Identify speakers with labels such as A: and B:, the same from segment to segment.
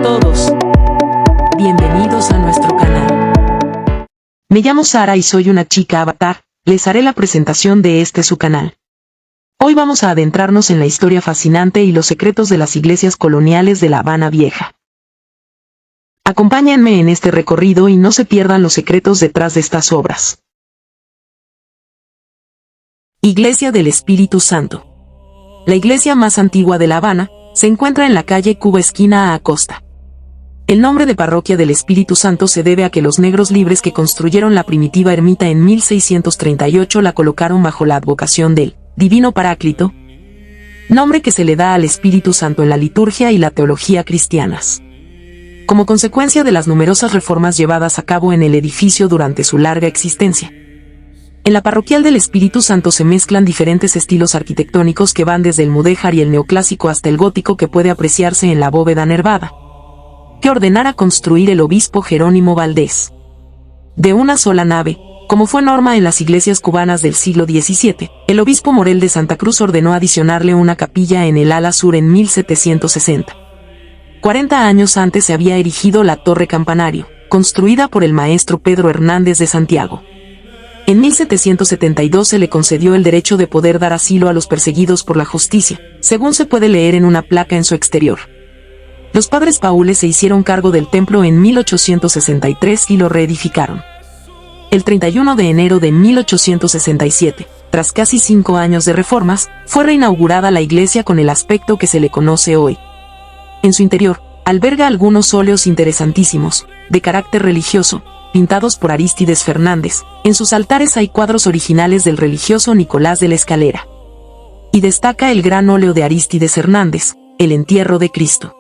A: todos. Bienvenidos a nuestro canal. Me llamo Sara y soy una chica avatar. Les haré la presentación de su canal. Hoy vamos a adentrarnos en la historia fascinante y los secretos de las iglesias coloniales de La Habana Vieja. Acompáñenme en este recorrido y no se pierdan los secretos detrás de estas obras. Iglesia del Espíritu Santo. La iglesia más antigua de La Habana se encuentra en la calle Cuba esquina a Acosta. El nombre de Parroquia del Espíritu Santo se debe a que los negros libres que construyeron la primitiva ermita en 1638 la colocaron bajo la advocación del Divino Paráclito, nombre que se le da al Espíritu Santo en la liturgia y la teología cristianas. Como consecuencia de las numerosas reformas llevadas a cabo en el edificio durante su larga existencia, en la Parroquial del Espíritu Santo se mezclan diferentes estilos arquitectónicos que van desde el mudéjar y el neoclásico hasta el gótico que puede apreciarse en la bóveda nervada, que ordenara construir el obispo Jerónimo Valdés. De una sola nave, como fue norma en las iglesias cubanas del siglo XVII, el obispo Morel de Santa Cruz ordenó adicionarle una capilla en el ala sur en 1760. 40 años antes se había erigido la torre campanario, construida por el maestro Pedro Hernández de Santiago. En 1772 se le concedió el derecho de poder dar asilo a los perseguidos por la justicia, según se puede leer en una placa en su exterior. Los padres paules se hicieron cargo del templo en 1863 y lo reedificaron. El 31 de enero de 1867, tras casi 5 años de reformas, fue reinaugurada la iglesia con el aspecto que se le conoce hoy. En su interior, alberga algunos óleos interesantísimos, de carácter religioso, pintados por Arístides Fernández. En sus altares hay cuadros originales del religioso Nicolás de la Escalera. Y destaca el gran óleo de Arístides Hernández, El entierro de Cristo.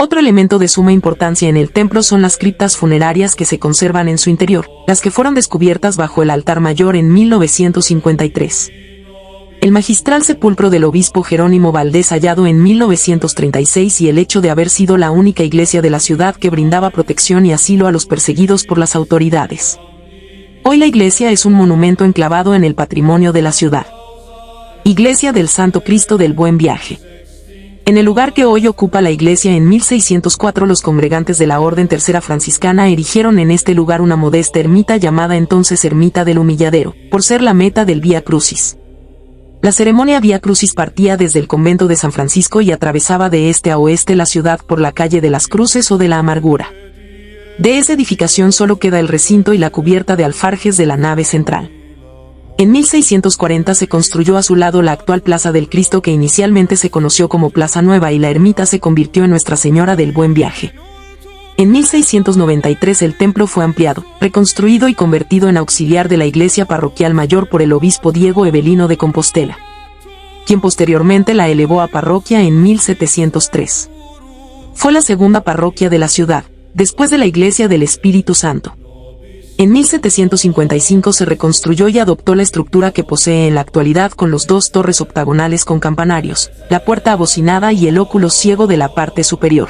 A: Otro elemento de suma importancia en el templo son las criptas funerarias que se conservan en su interior, las que fueron descubiertas bajo el altar mayor en 1953. El magistral sepulcro del obispo Jerónimo Valdés hallado en 1936 y el hecho de haber sido la única iglesia de la ciudad que brindaba protección y asilo a los perseguidos por las autoridades. Hoy la iglesia es un monumento enclavado en el patrimonio de la ciudad. Iglesia del Santo Cristo del Buen Viaje. En el lugar que hoy ocupa la iglesia en 1604 los congregantes de la Orden Tercera Franciscana erigieron en este lugar una modesta ermita llamada entonces Ermita del Humilladero, por ser la meta del Vía Crucis. La ceremonia Vía Crucis partía desde el convento de San Francisco y atravesaba de este a oeste la ciudad por la calle de las Cruces o de la Amargura. De esa edificación solo queda el recinto y la cubierta de alfarjes de la nave central. En 1640 se construyó a su lado la actual Plaza del Cristo que inicialmente se conoció como Plaza Nueva y la ermita se convirtió en Nuestra Señora del Buen Viaje. En 1693 el templo fue ampliado, reconstruido y convertido en auxiliar de la iglesia parroquial mayor por el obispo Diego Evelino de Compostela, quien posteriormente la elevó a parroquia en 1703. Fue la segunda parroquia de la ciudad, después de la Iglesia del Espíritu Santo. En 1755 se reconstruyó y adoptó la estructura que posee en la actualidad con los 2 torres octagonales con campanarios, la puerta abocinada y el óculo ciego de la parte superior.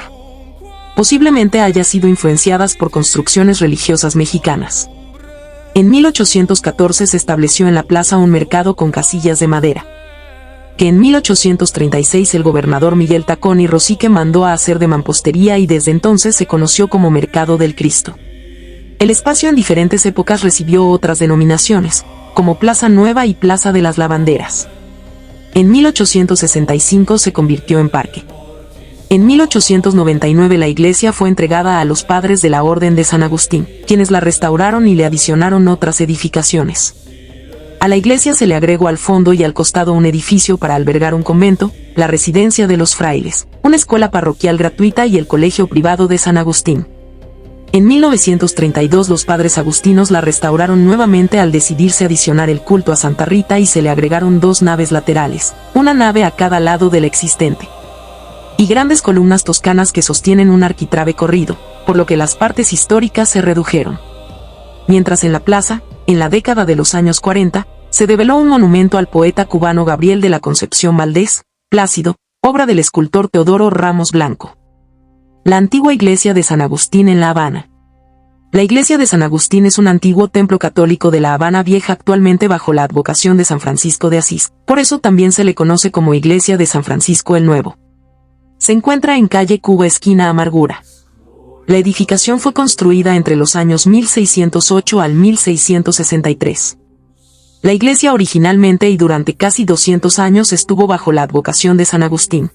A: Posiblemente haya sido influenciadas por construcciones religiosas mexicanas. En 1814 se estableció en la plaza un mercado con casillas de madera, que en 1836 el gobernador Miguel Tacón y Rosique mandó a hacer de mampostería y desde entonces se conoció como Mercado del Cristo. El espacio en diferentes épocas recibió otras denominaciones, como Plaza Nueva y Plaza de las Lavanderas. En 1865 se convirtió en parque. En 1899 la iglesia fue entregada a los padres de la Orden de San Agustín, quienes la restauraron y le adicionaron otras edificaciones. A la iglesia se le agregó al fondo y al costado un edificio para albergar un convento, la residencia de los frailes, una escuela parroquial gratuita y el colegio privado de San Agustín. En 1932 los padres agustinos la restauraron nuevamente al decidirse adicionar el culto a Santa Rita y se le agregaron 2 naves laterales, una nave a cada lado de la existente, y grandes columnas toscanas que sostienen un arquitrabe corrido, por lo que las partes históricas se redujeron. Mientras en la plaza, en la década de los años 40, se develó un monumento al poeta cubano Gabriel de la Concepción Valdés, Plácido, obra del escultor Teodoro Ramos Blanco. La antigua iglesia de San Agustín en La Habana. La iglesia de San Agustín es un antiguo templo católico de La Habana Vieja actualmente bajo la advocación de San Francisco de Asís, por eso también se le conoce como Iglesia de San Francisco el Nuevo. Se encuentra en calle Cuba esquina Amargura. La edificación fue construida entre los años 1608 al 1663. La iglesia originalmente y durante casi 200 años estuvo bajo la advocación de San Agustín.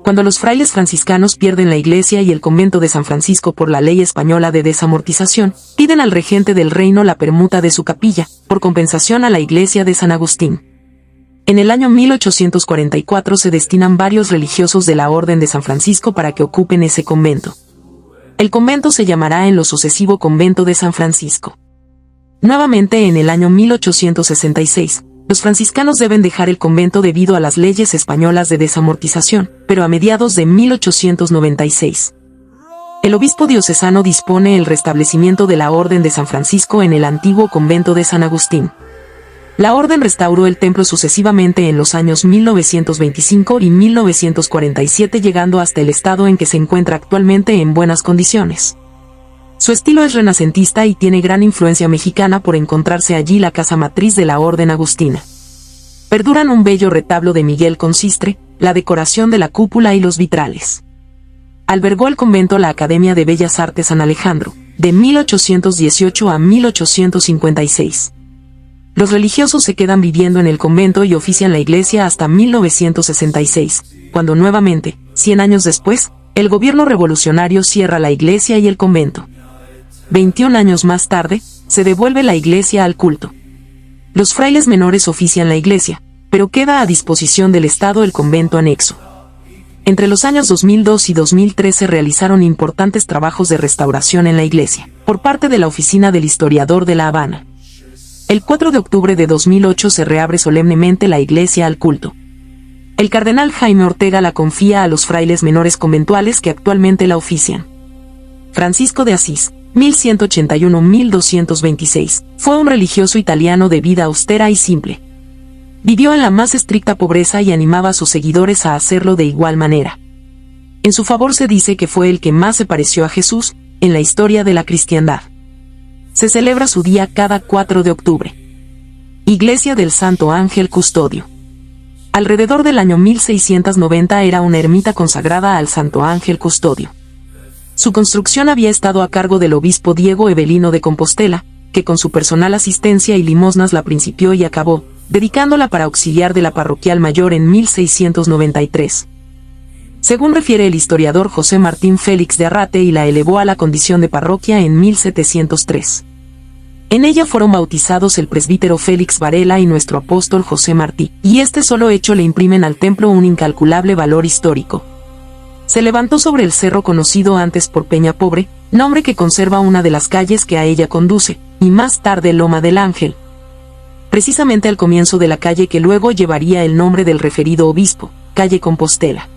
A: Cuando los frailes franciscanos pierden la iglesia y el convento de San Francisco por la ley española de desamortización, piden al regente del reino la permuta de su capilla, por compensación a la iglesia de San Agustín. En el año 1844 se destinan varios religiosos de la Orden de San Francisco para que ocupen ese convento. El convento se llamará en lo sucesivo Convento de San Francisco. Nuevamente en el año 1866, los franciscanos deben dejar el convento debido a las leyes españolas de desamortización, pero a mediados de 1896. El obispo diocesano dispone el restablecimiento de la Orden de San Francisco en el antiguo convento de San Agustín. La orden restauró el templo sucesivamente en los años 1925 y 1947, llegando hasta el estado en que se encuentra actualmente en buenas condiciones. Su estilo es renacentista y tiene gran influencia mexicana por encontrarse allí la casa matriz de la orden agustina. Perduran un bello retablo de Miguel Concistre, la decoración de la cúpula y los vitrales. Albergó el convento la Academia de Bellas Artes San Alejandro, de 1818 a 1856. Los religiosos se quedan viviendo en el convento y ofician la iglesia hasta 1966, cuando nuevamente, 100 años después, el gobierno revolucionario cierra la iglesia y el convento. 21 años más tarde, se devuelve la iglesia al culto. Los frailes menores ofician la iglesia, pero queda a disposición del Estado el convento anexo. Entre los años 2002 y 2003 se realizaron importantes trabajos de restauración en la iglesia, por parte de la Oficina del Historiador de La Habana. El 4 de octubre de 2008 se reabre solemnemente la iglesia al culto. El cardenal Jaime Ortega la confía a los frailes menores conventuales que actualmente la ofician. Francisco de Asís, 1181-1226, fue un religioso italiano de vida austera y simple. Vivió en la más estricta pobreza y animaba a sus seguidores a hacerlo de igual manera. En su favor se dice que fue el que más se pareció a Jesús en la historia de la cristiandad. Se celebra su día cada 4 de octubre. Iglesia del Santo Ángel Custodio. Alrededor del año 1690 era una ermita consagrada al Santo Ángel Custodio. Su construcción había estado a cargo del obispo Diego Evelino de Compostela, que con su personal asistencia y limosnas la principió y acabó, dedicándola para auxiliar de la parroquial mayor en 1693. Según refiere el historiador José Martín Félix de Arrate, y la elevó a la condición de parroquia en 1703. En ella fueron bautizados el presbítero Félix Varela y nuestro apóstol José Martí, y este solo hecho le imprimen al templo un incalculable valor histórico. Se levantó sobre el cerro conocido antes por Peña Pobre, nombre que conserva una de las calles que a ella conduce, y más tarde Loma del Ángel, precisamente al comienzo de la calle que luego llevaría el nombre del referido obispo, calle Compostela.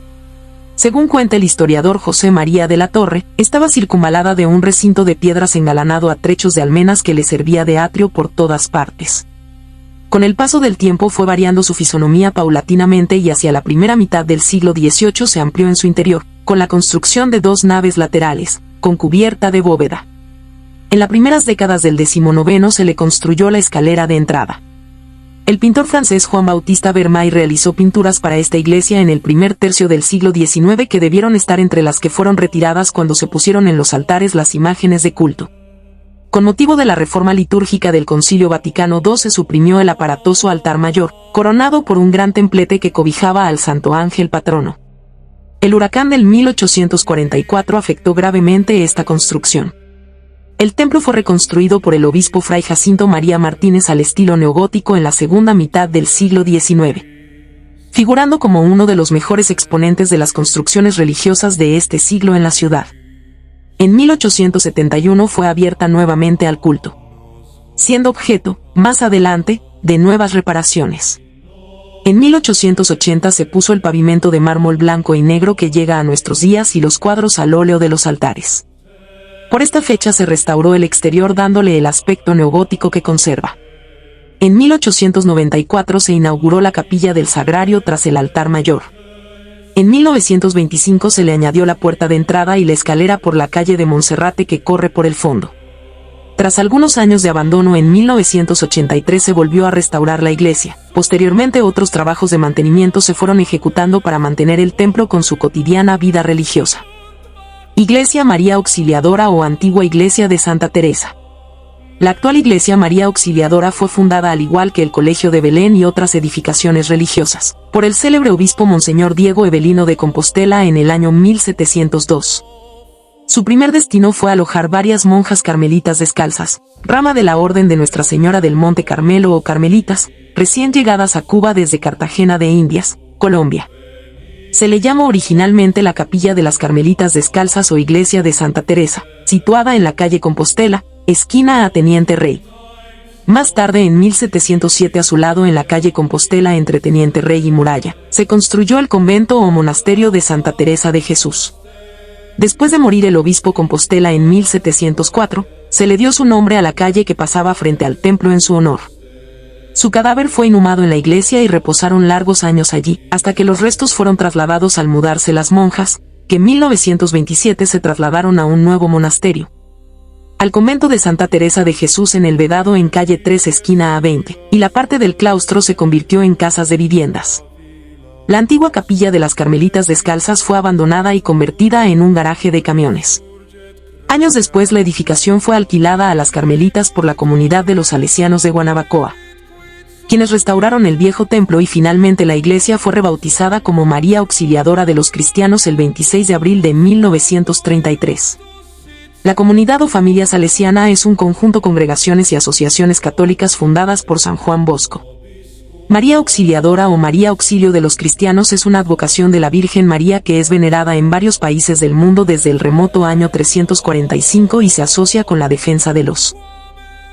A: Según cuenta el historiador José María de la Torre, estaba circunvalada de un recinto de piedras engalanado a trechos de almenas que le servía de atrio por todas partes. Con el paso del tiempo fue variando su fisonomía paulatinamente y hacia la primera mitad del siglo XVIII se amplió en su interior, con la construcción de 2 naves laterales, con cubierta de bóveda. En las primeras décadas del XIX se le construyó la escalera de entrada. El pintor francés Juan Bautista Vermeil realizó pinturas para esta iglesia en el primer tercio del siglo XIX que debieron estar entre las que fueron retiradas cuando se pusieron en los altares las imágenes de culto. Con motivo de la reforma litúrgica del Concilio Vaticano II se suprimió el aparatoso altar mayor, coronado por un gran templete que cobijaba al Santo Ángel patrono. El huracán del 1844 afectó gravemente esta construcción. El templo fue reconstruido por el obispo Fray Jacinto María Martínez al estilo neogótico en la segunda mitad del siglo XIX, figurando como uno de los mejores exponentes de las construcciones religiosas de este siglo en la ciudad. En 1871 fue abierta nuevamente al culto, siendo objeto, más adelante, de nuevas reparaciones. En 1880 se puso el pavimento de mármol blanco y negro que llega a nuestros días y los cuadros al óleo de los altares. Por esta fecha se restauró el exterior dándole el aspecto neogótico que conserva. En 1894 se inauguró la capilla del Sagrario tras el altar mayor. En 1925 se le añadió la puerta de entrada y la escalera por la calle de Monserrate que corre por el fondo. Tras algunos años de abandono en 1983 se volvió a restaurar la iglesia. Posteriormente otros trabajos de mantenimiento se fueron ejecutando para mantener el templo con su cotidiana vida religiosa. Iglesia María Auxiliadora o Antigua Iglesia de Santa Teresa. La actual Iglesia María Auxiliadora fue fundada al igual que el Colegio de Belén y otras edificaciones religiosas, por el célebre obispo Monseñor Diego Evelino de Compostela en el año 1702. Su primer destino fue alojar varias monjas carmelitas descalzas, rama de la Orden de Nuestra Señora del Monte Carmelo o Carmelitas, recién llegadas a Cuba desde Cartagena de Indias, Colombia. Se le llamó originalmente la Capilla de las Carmelitas Descalzas o Iglesia de Santa Teresa, situada en la calle Compostela, esquina a Teniente Rey. Más tarde, en 1707, a su lado en la calle Compostela entre Teniente Rey y Muralla, se construyó el convento o monasterio de Santa Teresa de Jesús. Después de morir el obispo Compostela en 1704, se le dio su nombre a la calle que pasaba frente al templo en su honor. Su cadáver fue inhumado en la iglesia y reposaron largos años allí, hasta que los restos fueron trasladados al mudarse las monjas, que en 1927 se trasladaron a un nuevo monasterio, al convento de Santa Teresa de Jesús en el Vedado en calle 3 esquina A20, y la parte del claustro se convirtió en casas de viviendas. La antigua capilla de las Carmelitas Descalzas fue abandonada y convertida en un garaje de camiones. Años después la edificación fue alquilada a las Carmelitas por la comunidad de los salesianos de Guanabacoa, quienes restauraron el viejo templo, y finalmente la iglesia fue rebautizada como María Auxiliadora de los Cristianos el 26 de abril de 1933. La comunidad o familia salesiana es un conjunto de congregaciones y asociaciones católicas fundadas por San Juan Bosco. María Auxiliadora o María Auxilio de los Cristianos es una advocación de la Virgen María que es venerada en varios países del mundo desde el remoto año 345 y se asocia con la defensa de los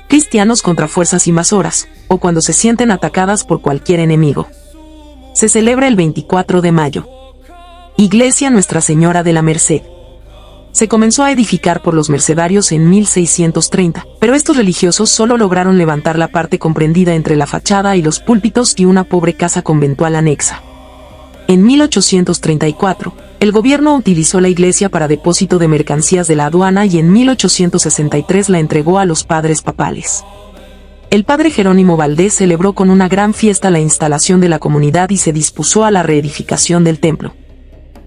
A: cristianos contra fuerzas invasoras, o cuando se sienten atacadas por cualquier enemigo. Se celebra el 24 de mayo. Iglesia Nuestra Señora de la Merced. Se comenzó a edificar por los mercedarios en 1630, pero estos religiosos solo lograron levantar la parte comprendida entre la fachada y los púlpitos y una pobre casa conventual anexa. En 1834, el gobierno utilizó la iglesia para depósito de mercancías de la aduana y en 1863 la entregó a los padres papales. El padre Jerónimo Valdés celebró con una gran fiesta la instalación de la comunidad y se dispuso a la reedificación del templo.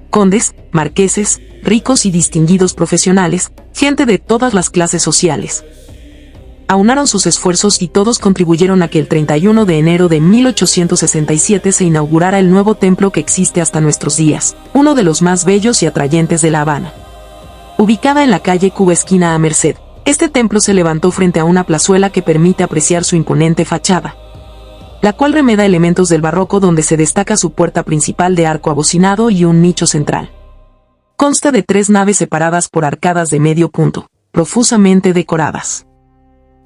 A: Condes, marqueses, ricos y distinguidos profesionales, gente de todas las clases sociales, aunaron sus esfuerzos y todos contribuyeron a que el 31 de enero de 1867 se inaugurara el nuevo templo que existe hasta nuestros días, uno de los más bellos y atrayentes de La Habana. Ubicada en la calle Cuba esquina a Merced, este templo se levantó frente a una plazuela que permite apreciar su imponente fachada, la cual remeda elementos del barroco donde se destaca su puerta principal de arco abocinado y un nicho central. Consta de 3 naves separadas por arcadas de medio punto, profusamente decoradas.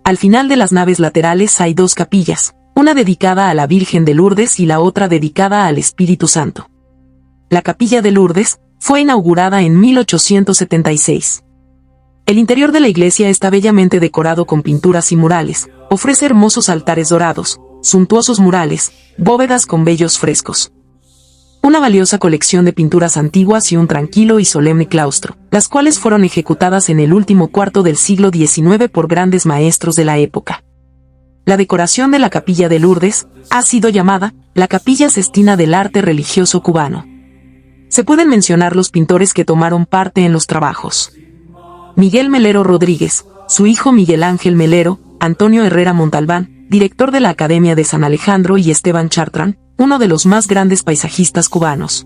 A: Al final de las naves laterales hay 2 capillas, una dedicada a la Virgen de Lourdes y la otra dedicada al Espíritu Santo. La capilla de Lourdes fue inaugurada en 1876. El interior de la iglesia está bellamente decorado con pinturas y murales, ofrece hermosos altares dorados, suntuosos murales, bóvedas con bellos frescos, una valiosa colección de pinturas antiguas y un tranquilo y solemne claustro, las cuales fueron ejecutadas en el último cuarto del siglo XIX por grandes maestros de la época. La decoración de la capilla de Lourdes ha sido llamada la Capilla Sixtina del arte religioso cubano. Se pueden mencionar los pintores que tomaron parte en los trabajos: Miguel Melero Rodríguez, su hijo Miguel Ángel Melero, Antonio Herrera Montalbán, director de la Academia de San Alejandro, y Esteban Chartrán, uno de los más grandes paisajistas cubanos,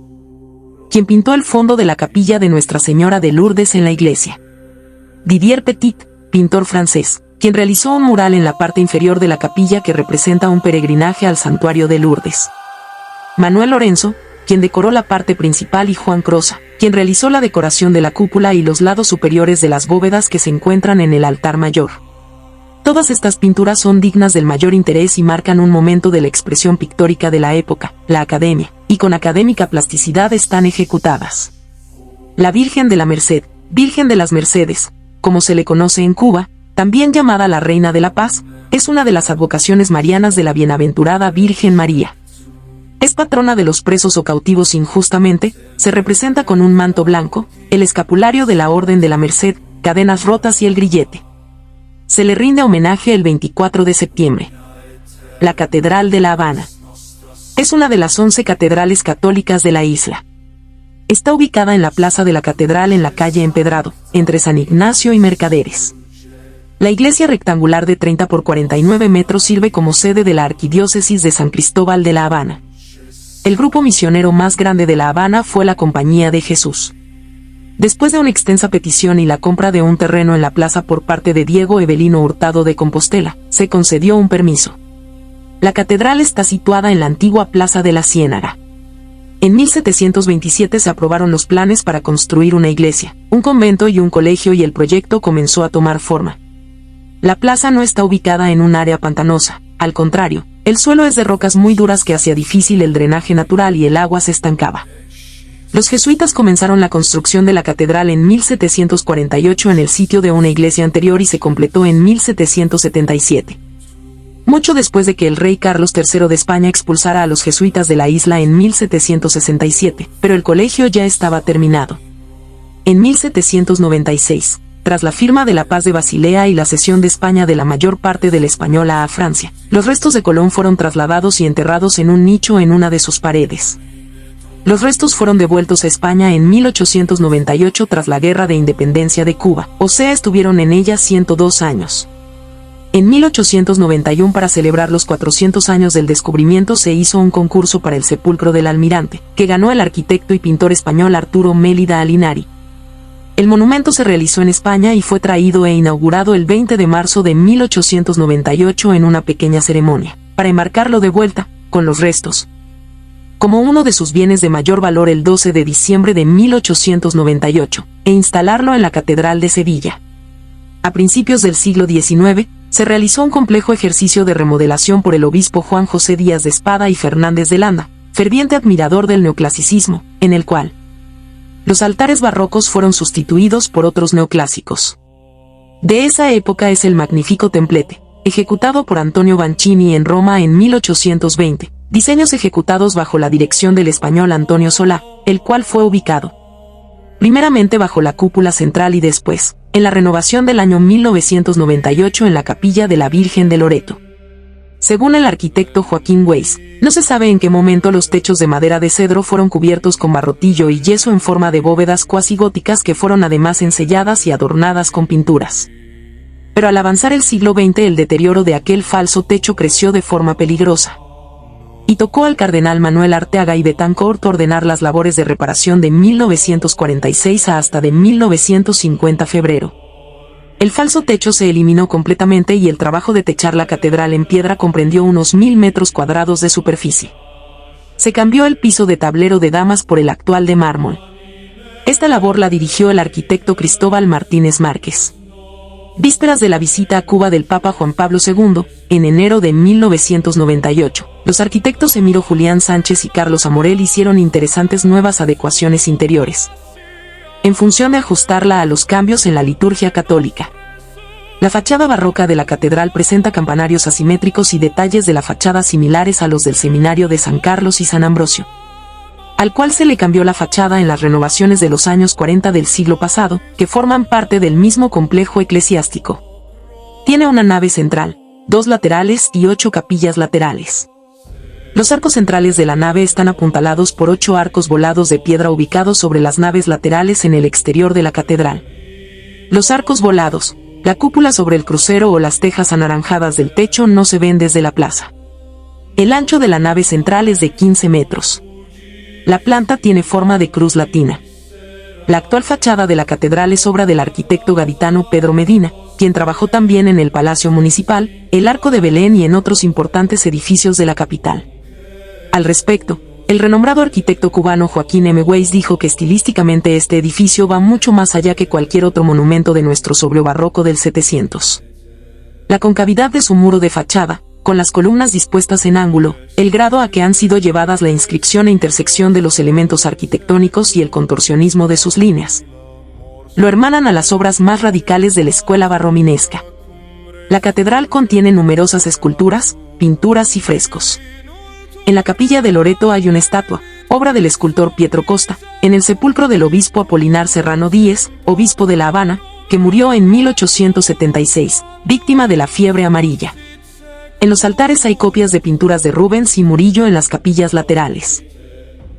A: quien pintó el fondo de la capilla de Nuestra Señora de Lourdes en la iglesia. Didier Petit, pintor francés, quien realizó un mural en la parte inferior de la capilla que representa un peregrinaje al santuario de Lourdes. Manuel Lorenzo, quien decoró la parte principal, y Juan Croza, quien realizó la decoración de la cúpula y los lados superiores de las bóvedas que se encuentran en el altar mayor. Todas estas pinturas son dignas del mayor interés y marcan un momento de la expresión pictórica de la época, la academia, y con académica plasticidad están ejecutadas. La Virgen de la Merced, Virgen de las Mercedes, como se le conoce en Cuba, también llamada la Reina de la Paz, es una de las advocaciones marianas de la bienaventurada Virgen María. Es patrona de los presos o cautivos injustamente, se representa con un manto blanco, el escapulario de la Orden de la Merced, cadenas rotas y el grillete. Se le rinde homenaje el 24 de septiembre. La Catedral de La Habana es una de las 11 catedrales católicas de la isla. Está ubicada en la plaza de la Catedral en la calle Empedrado, entre San Ignacio y Mercaderes. La iglesia rectangular de 30 por 49 metros sirve como sede de la Arquidiócesis de San Cristóbal de La Habana. El grupo misionero más grande de La Habana fue la Compañía de Jesús. Después de una extensa petición y la compra de un terreno en la plaza por parte de Diego Evelino Hurtado de Compostela, se concedió un permiso. La catedral está situada en la antigua Plaza de la Ciénaga. En 1727 se aprobaron los planes para construir una iglesia, un convento y un colegio y el proyecto comenzó a tomar forma. La plaza no está ubicada en un área pantanosa, al contrario, el suelo es de rocas muy duras que hacía difícil el drenaje natural y el agua se estancaba. Los jesuitas comenzaron la construcción de la catedral en 1748 en el sitio de una iglesia anterior y se completó en 1777. Mucho después de que el rey Carlos III de España expulsara a los jesuitas de la isla en 1767, pero el colegio ya estaba terminado. En 1796, tras la firma de la Paz de Basilea y la cesión de España de la mayor parte de la Española a Francia, los restos de Colón fueron trasladados y enterrados en un nicho en una de sus paredes. Los restos fueron devueltos a España en 1898 tras la Guerra de Independencia de Cuba, o sea, estuvieron en ella 102 años. En 1891, para celebrar los 400 años del descubrimiento, se hizo un concurso para el sepulcro del almirante, que ganó el arquitecto y pintor español Arturo Mélida Alinari. El monumento se realizó en España y fue traído e inaugurado el 20 de marzo de 1898 en una pequeña ceremonia, para enmarcarlo de vuelta, con los restos, como uno de sus bienes de mayor valor el 12 de diciembre de 1898, e instalarlo en la Catedral de Sevilla. A principios del siglo XIX, se realizó un complejo ejercicio de remodelación por el obispo Juan José Díaz de Espada y Fernández de Landa, ferviente admirador del neoclasicismo, en el cual los altares barrocos fueron sustituidos por otros neoclásicos. De esa época es el magnífico templete, ejecutado por Antonio Banchini en Roma en 1820, diseños ejecutados bajo la dirección del español Antonio Solá, el cual fue ubicado primeramente bajo la cúpula central y después, en la renovación del año 1998 en la capilla de la Virgen de Loreto. Según el arquitecto Joaquín Weiss, no se sabe en qué momento los techos de madera de cedro fueron cubiertos con barrotillo y yeso en forma de bóvedas cuasi góticas que fueron además enselladas y adornadas con pinturas. Pero al avanzar el siglo XX el deterioro de aquel falso techo creció de forma peligrosa. Y tocó al cardenal Manuel Arteaga y Betancourt ordenar las labores de reparación de 1946 a hasta de 1950 febrero. El falso techo se eliminó completamente y el trabajo de techar la catedral en piedra comprendió unos 1000 metros cuadrados de superficie. Se cambió el piso de tablero de damas por el actual de mármol. Esta labor la dirigió el arquitecto Cristóbal Martínez Márquez. Vísperas de la visita a Cuba del Papa Juan Pablo II, en enero de 1998, los arquitectos Emiro Julián Sánchez y Carlos Amorel hicieron interesantes nuevas adecuaciones interiores, en función de ajustarla a los cambios en la liturgia católica. La fachada barroca de la catedral presenta campanarios asimétricos y detalles de la fachada similares a los del seminario de San Carlos y San Ambrosio, al cual se le cambió la fachada en las renovaciones de los años 40 del siglo pasado, que forman parte del mismo complejo eclesiástico. Tiene una nave central, 2 laterales y 8 capillas laterales. Los arcos centrales de la nave están apuntalados por 8 arcos volados de piedra ubicados sobre las naves laterales en el exterior de la catedral. Los arcos volados, la cúpula sobre el crucero o las tejas anaranjadas del techo no se ven desde la plaza. El ancho de la nave central es de 15 metros. La planta tiene forma de cruz latina. La actual fachada de la catedral es obra del arquitecto gaditano Pedro Medina, quien trabajó también en el Palacio Municipal, el Arco de Belén y en otros importantes edificios de la capital. Al respecto, el renombrado arquitecto cubano Joaquín M. Weiss dijo que estilísticamente este edificio va mucho más allá que cualquier otro monumento de nuestro sobrio barroco del 700. La concavidad de su muro de fachada, con las columnas dispuestas en ángulo, el grado a que han sido llevadas la inscripción e intersección de los elementos arquitectónicos y el contorsionismo de sus líneas, lo hermanan a las obras más radicales de la escuela barrominesca. La catedral contiene numerosas esculturas, pinturas y frescos. En la capilla de Loreto hay una estatua, obra del escultor Pietro Costa, en el sepulcro del obispo Apolinar Serrano Díez, obispo de La Habana, que murió en 1876, víctima de la fiebre amarilla. En los altares hay copias de pinturas de Rubens y Murillo en las capillas laterales.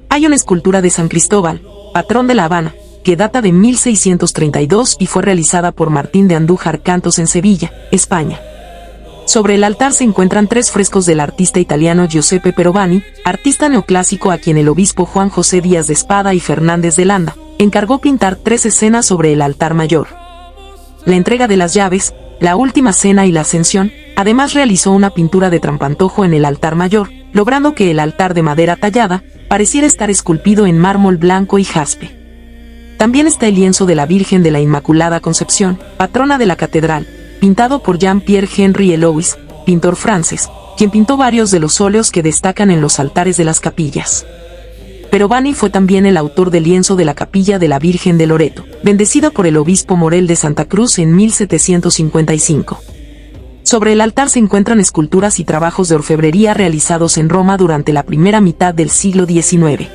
A: Hay una escultura de San Cristóbal, patrón de La Habana, que data de 1632 y fue realizada por Martín de Andújar Cantos en Sevilla, España. Sobre el altar se encuentran 3 frescos del artista italiano Giuseppe Perovani, artista neoclásico a quien el obispo Juan José Díaz de Espada y Fernández de Landa encargó pintar 3 escenas sobre el altar mayor. La entrega de las llaves, la última cena y la ascensión. Además realizó una pintura de trampantojo en el altar mayor, logrando que el altar de madera tallada pareciera estar esculpido en mármol blanco y jaspe. También está el lienzo de la Virgen de la Inmaculada Concepción, patrona de la catedral, pintado por Jean-Pierre Henry Elouis, pintor francés, quien pintó varios de los óleos que destacan en los altares de las capillas. Perovani fue también el autor del lienzo de la capilla de la Virgen de Loreto, bendecida por el obispo Morel de Santa Cruz en 1755. Sobre el altar se encuentran esculturas y trabajos de orfebrería realizados en Roma durante la primera mitad del siglo XIX.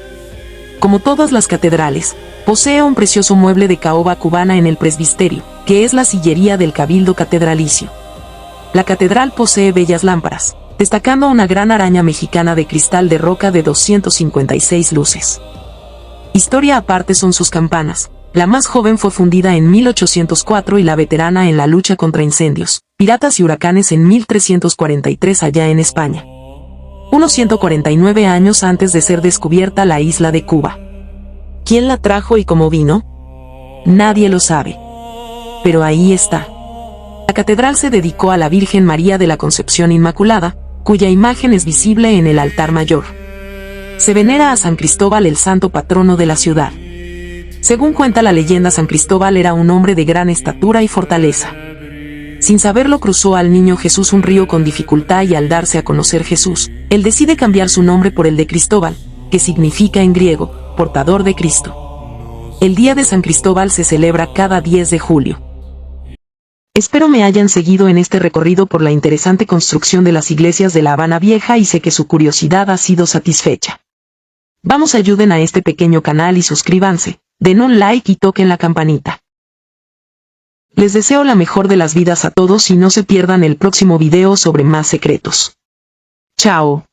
A: Como todas las catedrales, posee un precioso mueble de caoba cubana en el presbiterio, que es la sillería del cabildo catedralicio. La catedral posee bellas lámparas, destacando una gran araña mexicana de cristal de roca de 256 luces. Historia aparte son sus campanas. La más joven fue fundida en 1804 y la veterana en la lucha contra incendios, piratas y huracanes en 1343 allá en España. Unos 149 años antes de ser descubierta la isla de Cuba. ¿Quién la trajo y cómo vino? Nadie lo sabe. Pero ahí está. La catedral se dedicó a la Virgen María de la Concepción Inmaculada, cuya imagen es visible en el altar mayor. Se venera a San Cristóbal, el santo patrono de la ciudad. Según cuenta la leyenda, San Cristóbal era un hombre de gran estatura y fortaleza. Sin saberlo, cruzó al niño Jesús un río con dificultad y al darse a conocer Jesús, él decide cambiar su nombre por el de Cristóbal, que significa en griego, portador de Cristo. El día de San Cristóbal se celebra cada 10 de julio. Espero me hayan seguido en este recorrido por la interesante construcción de las iglesias de La Habana Vieja y sé que su curiosidad ha sido satisfecha. Vamos, ayuden a este pequeño canal y suscríbanse, den un like y toquen la campanita. Les deseo la mejor de las vidas a todos y no se pierdan el próximo video sobre más secretos. Chao.